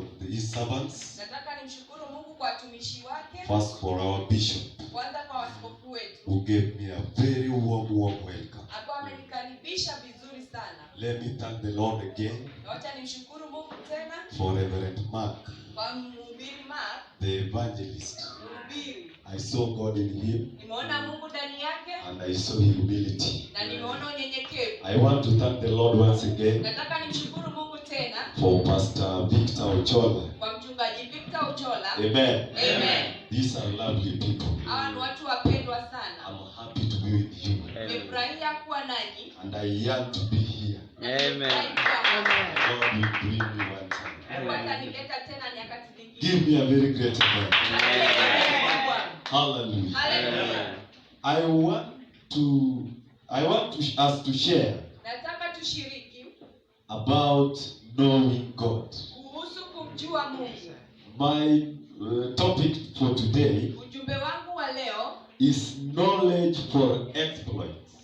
for his servants. Nataka nimshukuru Mungu kwa watumishi wake. First for our bishop, Kwanza kwa askofu wetu, who gave me a very warm welcome. ambao amenikaribisha vizuri sana. Let me thank the Lord again. Wacha nimshukuru Mungu tena For Reverend Mark, kwa mhubiri Mark, the evangelist. mhubiri. I saw God in him, Nimeona Mungu ndani yake and I saw humility. na nimeona unyenyekevu. I want to thank the Lord once again Nataka nimshukuru Mungu tena for Pastor Victor Ochola. kwa mchungaji Victor Ochola. Amen. Amen. These are lovely people. Hawa ni watu wapendwa sana. I'm happy to be with you, Nimefurahia kuwa nanyi. and I yearn to be here. Amen. God will bring me one time. Mungu atanileta tena nyakati zingine. Give me a very great amen. Amen. Hallelujah. Hallelujah. I want us to share Nataka tushiriki about knowing God. kuhusu kumjua Mungu. My topic for today Ujumbe wangu wa leo is knowledge for exploits.